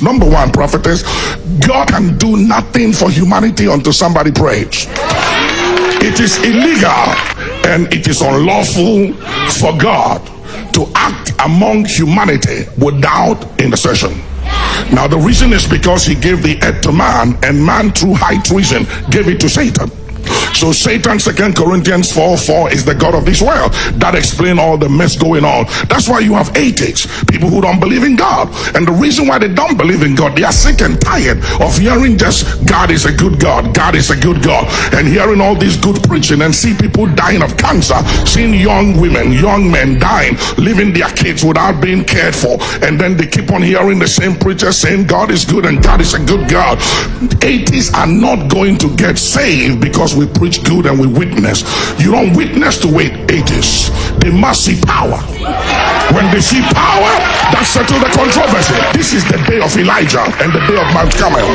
things. Number one, prophetess, God can do nothing for humanity until somebody prays. It is illegal and it is unlawful for God to act among humanity without intercession. Now the reason is because he gave the earth to man, and man through high treason gave it to Satan. So Satan, 2 Corinthians 4:4, is the God of this world. That explains all the mess going on. That's why you have atheists, people who don't believe in God. And the reason why they don't believe in God, they are sick and tired of hearing just God is a good God, God is a good God, and hearing all this good preaching and see people dying of cancer, seeing young women, young men dying, leaving their kids without being cared for, and then they keep on hearing the same preacher saying God is good and God is a good God. Atheists are not going to get saved because we preach good and we witness. You don't witness to atheists. They must see power. When they see power, that settles the controversy. This is the day of Elijah and the day of Mount Carmel.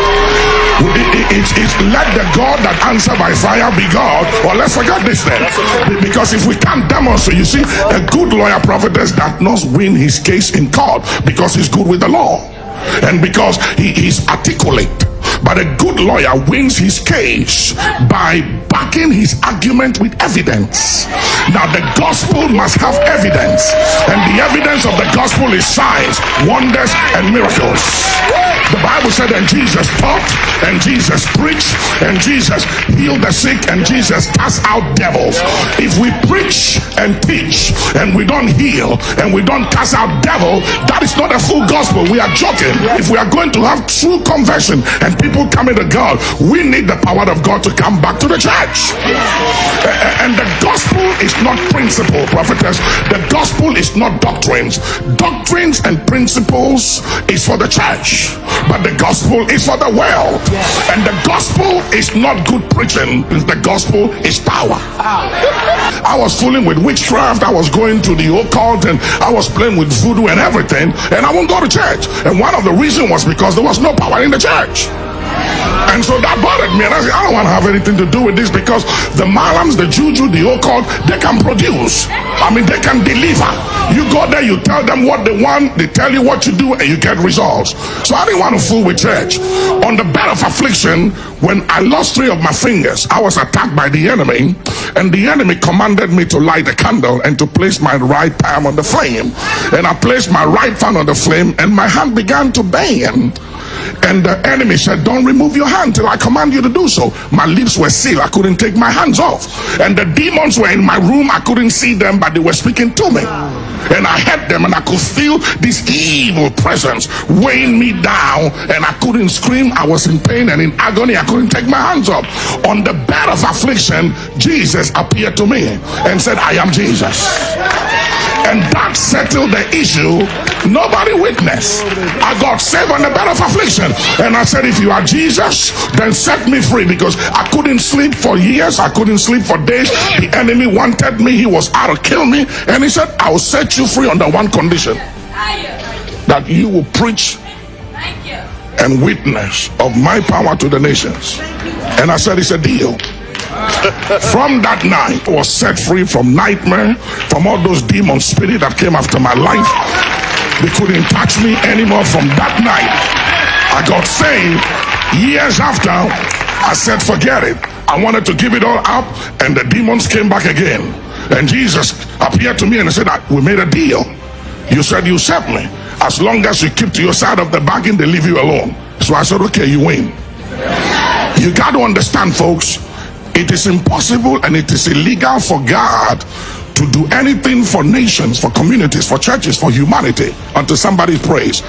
It's let the God that answer by fire be God, or let's forget this then. Because if we can't demonstrate, you see, a good lawyer, prophetess, that not win his case in court because he's good with the law and because he's articulate. But a good lawyer wins his case by backing his argument with evidence. Now the gospel must have evidence, and the evidence of the gospel is signs, wonders, and miracles. The Bible said, and Jesus taught, and Jesus preached, and Jesus healed the sick, and Jesus cast out devils. If we preach and teach and we don't heal and we don't cast out devil, that is not a full gospel. We are joking. If we are going to have true conversion and people coming to God, we need the power of God to come back to the church. And the gospel is not principle, prophetess. The gospel is not doctrines. Doctrines and principles is for the church, but the gospel is for the world. And the gospel is not good preaching. The gospel is power. I was fooling with witchcraft, I was going to the occult, and I was playing with voodoo and everything, and I won't go to church. And one of the reasons was because there was no power in the church. And so that bothered me, and I said, I don't want to have anything to do with this, because the malams, the juju, the occult, they can produce. I mean, they can deliver. You go there, you tell them what they want, they tell you what to do, and you get results. So I didn't want to fool with church. On the bed of affliction, when I lost 3 of my fingers, I was attacked by the enemy, and the enemy commanded me to light a candle and to place my right palm on the flame. And I placed my right palm on the flame, and my hand began to burn. And the enemy said, don't remove your hand till I command you to do so. My lips were sealed. I couldn't take my hands off. And the demons were in my room. I couldn't see them, but they were speaking to me. And I heard them, and I could feel this evil presence weighing me down, and I couldn't scream. I was in pain and in agony. I couldn't take my hands up. On the bed of affliction, Jesus appeared to me and said, I am Jesus. And that settled the issue. Nobody witnessed. I got saved on the bed of affliction. And I said, if you are Jesus, then set me free, because I couldn't sleep for years. I couldn't sleep for days. The enemy wanted me. He was out to kill me. And he said, I will set you free under one condition, that you will preach and witness of my power to the nations. And I said, it's a deal. From that night, I was set free from nightmare, from all those demon spirits that came after my life. They couldn't touch me anymore. From that night, I got saved. Years after, I said, forget it. I wanted to give it all up, and the demons came back again. And Jesus appeared to me and said, we made a deal. You said you serve me. As long as you keep to your side of the bargain, they leave you alone. So I said, okay, you win. You got to understand, folks, it is impossible and it is illegal for God to do anything for nations, for communities, for churches, for humanity until somebody prays.